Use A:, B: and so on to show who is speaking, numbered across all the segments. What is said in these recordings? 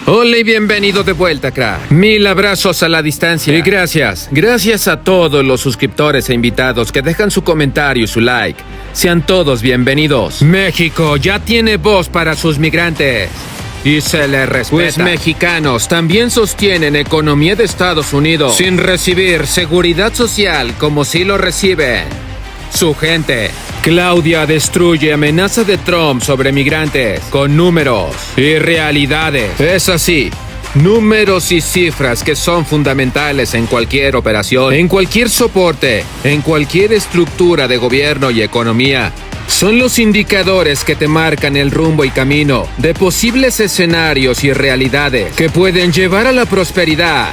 A: Hola y bienvenido de vuelta, crack. Mil abrazos a la distancia. Y gracias a todos los suscriptores e invitados que dejan su comentario y su like. Sean todos bienvenidos. México ya tiene voz para sus migrantes y se les respeta. Pues mexicanos también sostienen economía de Estados Unidos sin recibir seguridad social como si lo reciben su gente. Claudia destruye amenaza de Trump sobre migrantes con números y realidades. Es así. Números y cifras que son fundamentales en cualquier operación, en cualquier soporte, en cualquier estructura de gobierno y economía. Son los indicadores que te marcan el rumbo y camino de posibles escenarios y realidades que pueden llevar a la prosperidad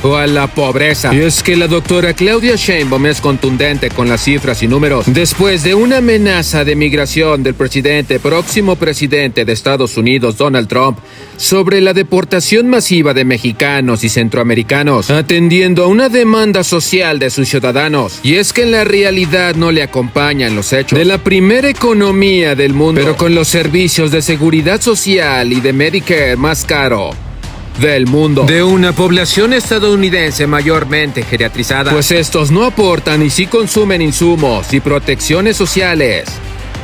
A: o a la pobreza. Y es que la doctora Claudia Sheinbaum es contundente con las cifras y números. Después de una amenaza de migración del próximo presidente de Estados Unidos, Donald Trump, sobre la deportación masiva de mexicanos y centroamericanos, atendiendo a una demanda social de sus ciudadanos. Y es que en la realidad no le acompañan los hechos de la primera economía del mundo, pero con los servicios de seguridad social y de Medicare más caro del mundo, de una población estadounidense mayormente geriatrizada, pues estos no aportan y sí consumen insumos y protecciones sociales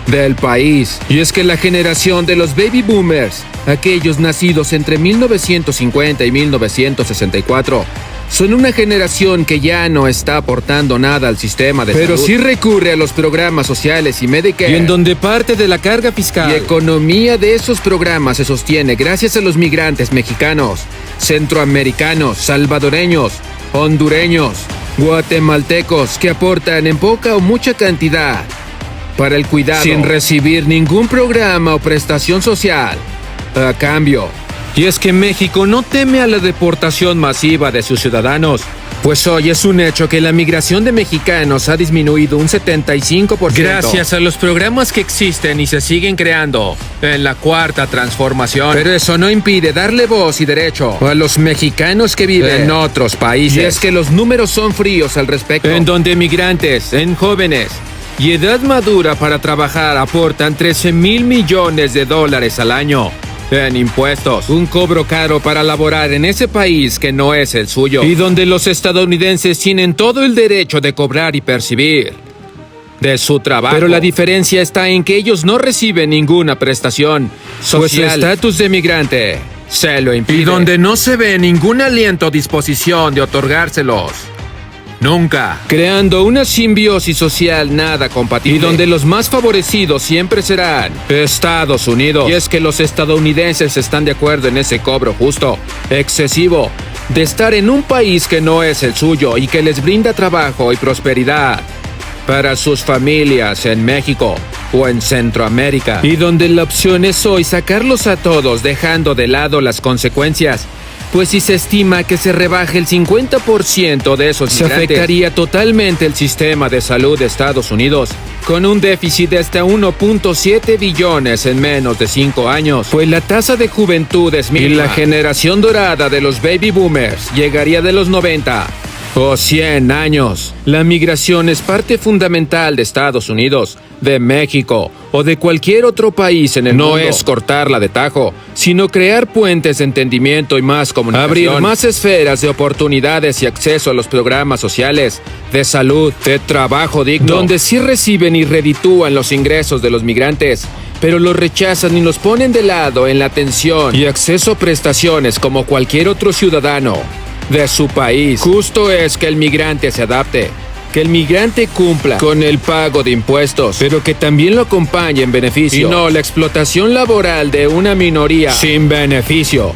A: del país. Y es que la generación de los baby boomers, aquellos nacidos entre 1950 y 1964, son una generación que ya no está aportando nada al sistema de salud, pero sí recurre a los programas sociales y Medicare, y en donde parte de la carga fiscal y economía de esos programas se sostiene gracias a los migrantes mexicanos, centroamericanos, salvadoreños, hondureños, guatemaltecos, que aportan en poca o mucha cantidad para el cuidado sin recibir ningún programa o prestación social a cambio. Y es que México no teme a la deportación masiva de sus ciudadanos, pues hoy es un hecho que la migración de mexicanos ha disminuido un 75%. Gracias a los programas que existen y se siguen creando en la Cuarta Transformación. Pero eso no impide darle voz y derecho a los mexicanos que viven en otros países. Y es que los números son fríos al respecto, en donde migrantes, en jóvenes y edad madura para trabajar aportan $13,000 millones al año en impuestos, un cobro caro para laborar en ese país que no es el suyo, y donde los estadounidenses tienen todo el derecho de cobrar y percibir de su trabajo. Pero la diferencia está en que ellos no reciben ninguna prestación social, pues su estatus de migrante se lo impide, y donde no se ve ningún aliento o disposición de otorgárselos nunca, creando una simbiosis social nada compatible, y donde los más favorecidos siempre serán Estados Unidos. Y es que los estadounidenses están de acuerdo en ese cobro justo, excesivo, de estar en un país que no es el suyo y que les brinda trabajo y prosperidad para sus familias en México o en Centroamérica, y donde la opción es hoy sacarlos a todos dejando de lado las consecuencias. Pues si se estima que se rebaje el 50% de esos migrantes, se afectaría totalmente el sistema de salud de Estados Unidos, con un déficit de hasta 1.7 billones en menos de 5 años, pues la tasa de juventud es mínima, y la generación dorada de los baby boomers llegaría de los 90 o 100 años. La migración es parte fundamental de Estados Unidos, de México o de cualquier otro país en el mundo. No es cortarla de tajo, sino crear puentes de entendimiento y más comunicación. Abrir más esferas de oportunidades y acceso a los programas sociales, de salud, de trabajo digno, donde sí reciben y reditúan los ingresos de los migrantes, pero los rechazan y los ponen de lado en la atención y acceso a prestaciones como cualquier otro ciudadano de su país. Justo es que el migrante se adapte, que el migrante cumpla con el pago de impuestos, pero que también lo acompañe en beneficio, y no la explotación laboral de una minoría sin beneficio.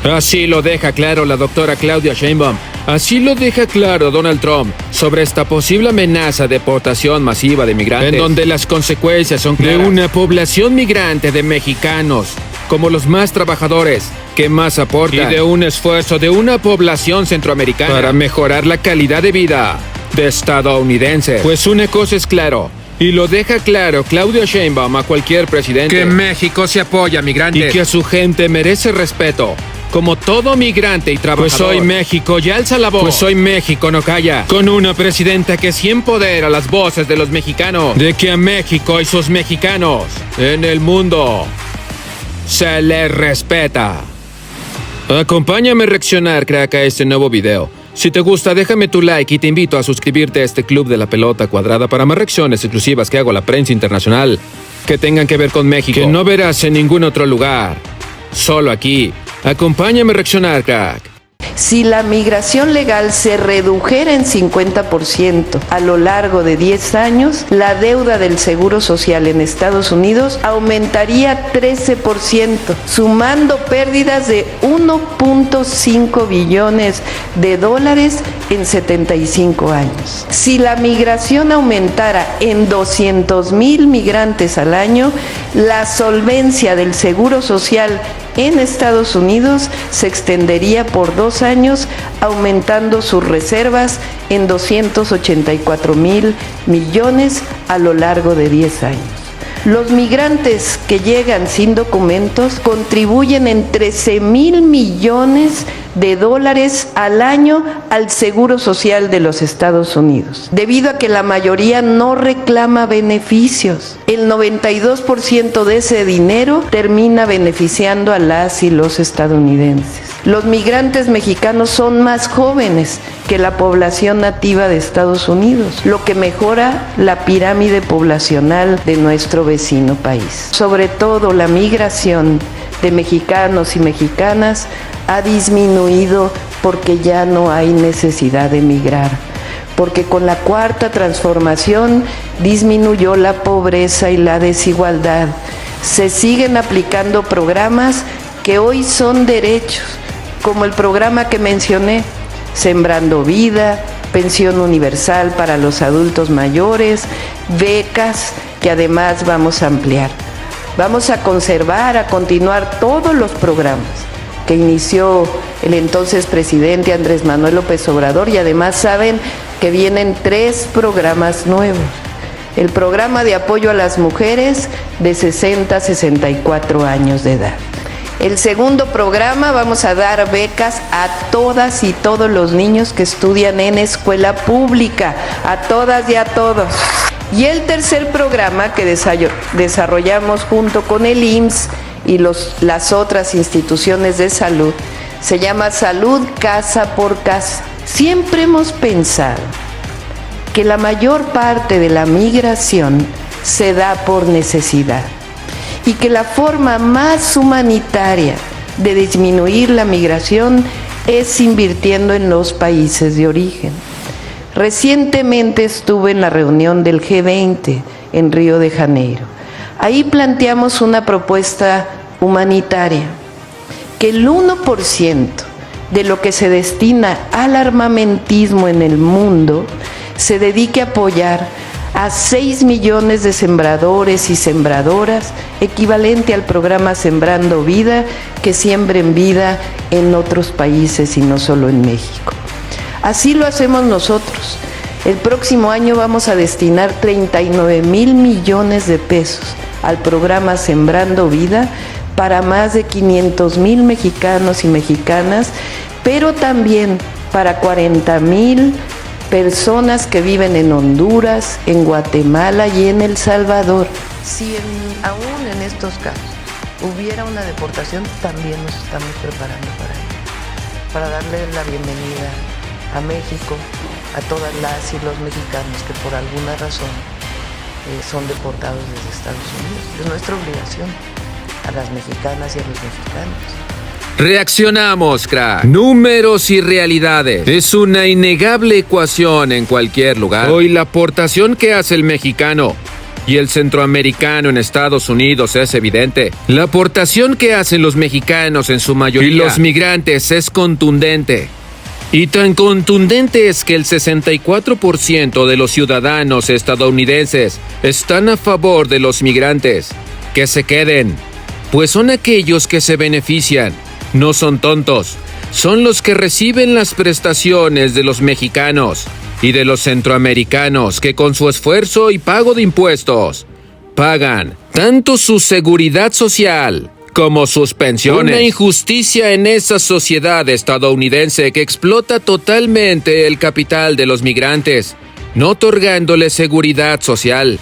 A: Así lo deja claro la doctora Claudia Sheinbaum, así lo deja claro Donald Trump sobre esta posible amenaza de deportación masiva de migrantes, en donde las consecuencias son claras, de una población migrante de mexicanos como los más trabajadores, que más aportan, y de un esfuerzo de una población centroamericana para mejorar la calidad de vida de estadounidenses. Pues una cosa es claro, y lo deja claro Claudia Sheinbaum a cualquier presidente, que México se apoya a migrantes y que a su gente merece respeto, como todo migrante y trabajador. Pues hoy México ya alza la voz, pues hoy México no calla, con una presidenta que sí empodera las voces de los mexicanos, de que a México y sus mexicanos en el mundo se les respeta. Acompáñame a reaccionar, crack, a este nuevo video. Si te gusta, déjame tu like y te invito a suscribirte a este club de la pelota cuadrada para más reacciones exclusivas que hago a la prensa internacional que tengan que ver con México, que no verás en ningún otro lugar. Solo aquí. Acompáñame a reaccionar, crack.
B: Si la migración legal se redujera en 50% a lo largo de 10 años, la deuda del Seguro Social en Estados Unidos aumentaría 13%, sumando pérdidas de 1.5 billones de dólares en 75 años. Si la migración aumentara en 200,000 migrantes al año, la solvencia del Seguro Social en Estados Unidos se extendería por 2 años, aumentando sus reservas en 284,000 millones a lo largo de 10 años. Los migrantes que llegan sin documentos contribuyen en 13,000 millones de dólares al año al Seguro Social de los Estados Unidos, debido a que la mayoría no reclama beneficios. El 92% de ese dinero termina beneficiando a las y los estadounidenses. Los migrantes mexicanos son más jóvenes que la población nativa de Estados Unidos, lo que mejora la pirámide poblacional de nuestro vecino país. Sobre todo, la migración de mexicanos y mexicanas ha disminuido porque ya no hay necesidad de migrar, porque con la cuarta transformación disminuyó la pobreza y la desigualdad. Se siguen aplicando programas que hoy son derechos, como el programa que mencioné, Sembrando Vida, pensión universal para los adultos mayores, becas que además vamos a ampliar. Vamos a conservar, a continuar todos los programas que inició el entonces presidente Andrés Manuel López Obrador, y además saben que vienen 3 programas nuevos. El programa de apoyo a las mujeres de 60 a 64 años de edad. El segundo programa, vamos a dar becas a todas y todos los niños que estudian en escuela pública, a todas y a todos. Y el tercer programa que desarrollamos junto con el IMSS y las otras instituciones de salud se llama Salud Casa por Casa. Siempre hemos pensado que la mayor parte de la migración se da por necesidad y que la forma más humanitaria de disminuir la migración es invirtiendo en los países de origen. Recientemente estuve en la reunión del G20 en Río de Janeiro. Ahí planteamos una propuesta humanitaria, que el 1% de lo que se destina al armamentismo en el mundo se dedique a apoyar a 6 millones de sembradores y sembradoras, equivalente al programa Sembrando Vida, que siembren vida en otros países y no solo en México. Así lo hacemos nosotros. El próximo año vamos a destinar 39,000 millones de pesos al programa Sembrando Vida para más de 500,000 mexicanos y mexicanas, pero también para 40,000 personas que viven en Honduras, en Guatemala y en El Salvador. Si aún en estos casos hubiera una deportación, también nos estamos preparando para darle la bienvenida a México a todas las y los mexicanos que por alguna razón son deportados desde Estados Unidos. Es nuestra obligación a las mexicanas y a los mexicanos.
A: Reaccionamos, crack. Números y realidades. Es una innegable ecuación en cualquier lugar. Hoy la aportación que hace el mexicano y el centroamericano en Estados Unidos es evidente. La aportación que hacen los mexicanos en su mayoría y los migrantes es contundente. Y tan contundente es que el 64% de los ciudadanos estadounidenses están a favor de los migrantes. Que se queden, pues son aquellos que se benefician. No son tontos, son los que reciben las prestaciones de los mexicanos y de los centroamericanos que con su esfuerzo y pago de impuestos pagan tanto su seguridad social como sus pensiones. Una injusticia en esa sociedad estadounidense que explota totalmente el capital de los migrantes, no otorgándoles seguridad social.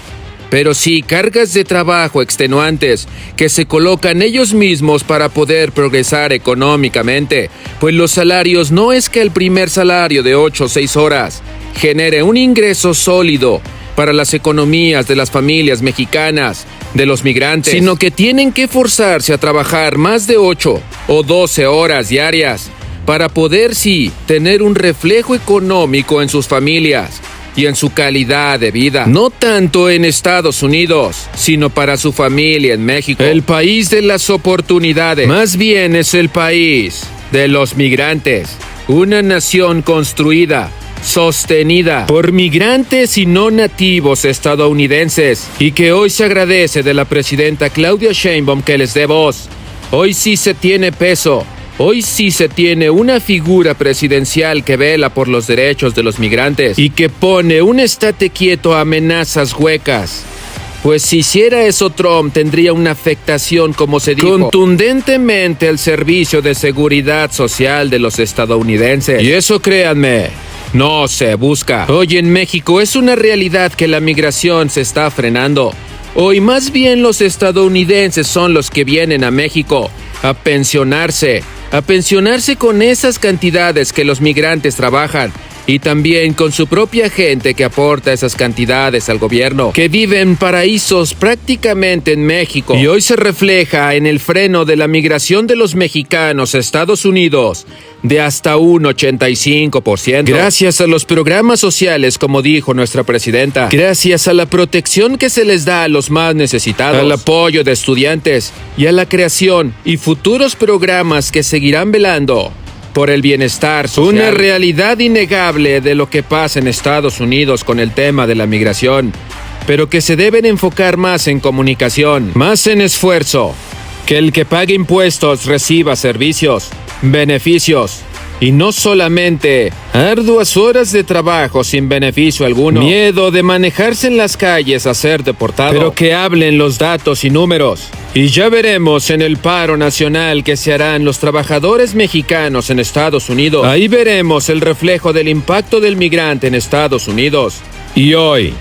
A: pero sí cargas de trabajo extenuantes que se colocan ellos mismos para poder progresar económicamente, pues los salarios no es que el primer salario de 8 o 6 horas genere un ingreso sólido para las economías de las familias mexicanas, de los migrantes, sino que tienen que forzarse a trabajar más de 8 o 12 horas diarias para poder sí tener un reflejo económico en sus familias y en su calidad de vida, no tanto en Estados Unidos, sino para su familia en México. El país de las oportunidades, más bien es el país de los migrantes, una nación construida, sostenida por migrantes y no nativos estadounidenses, y que hoy se agradece de la presidenta Claudia Sheinbaum que les dé voz. Hoy sí se tiene peso. Hoy sí se tiene una figura presidencial que vela por los derechos de los migrantes y que pone un estate quieto a amenazas huecas. Pues si hiciera eso Trump tendría una afectación, como se dijo, contundentemente al servicio de seguridad social de los estadounidenses. Y eso, créanme, no se busca. Hoy en México es una realidad que la migración se está frenando. Hoy más bien los estadounidenses son los que vienen a México a pensionarse con esas cantidades que los migrantes trabajan y también con su propia gente que aporta esas cantidades al gobierno, que vive en paraísos prácticamente en México. Y hoy se refleja en el freno de la migración de los mexicanos a Estados Unidos de hasta un 85%. Gracias a los programas sociales, como dijo nuestra presidenta, gracias a la protección que se les da a los más necesitados, al apoyo de estudiantes y a la creación y futuros programas que seguirán velando por el bienestar social. Una realidad innegable de lo que pasa en Estados Unidos con el tema de la migración, pero que se deben enfocar más en comunicación, más en esfuerzo, que el que pague impuestos reciba servicios, beneficios, y no solamente arduas horas de trabajo sin beneficio alguno, miedo de manejarse en las calles a ser deportado, pero que hablen los datos y números. Y ya veremos en el paro nacional que se harán los trabajadores mexicanos en Estados Unidos. Ahí veremos el reflejo del impacto del migrante en Estados Unidos. Y hoy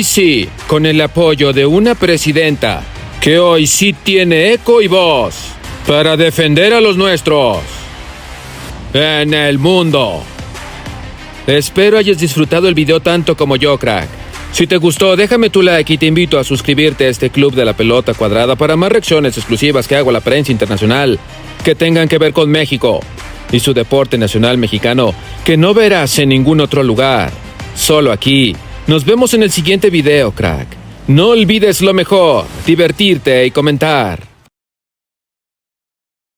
A: sí, con el apoyo de una presidenta que hoy sí tiene eco y voz para defender a los nuestros en el mundo. Espero hayas disfrutado el video tanto como yo, crack. Si te gustó, déjame tu like y te invito a suscribirte a este Club de la Pelota Cuadrada para más reacciones exclusivas que hago a la prensa internacional que tengan que ver con México y su deporte nacional mexicano, que no verás en ningún otro lugar, solo aquí. Nos vemos en el siguiente video, crack. No olvides lo mejor, divertirte y comentar.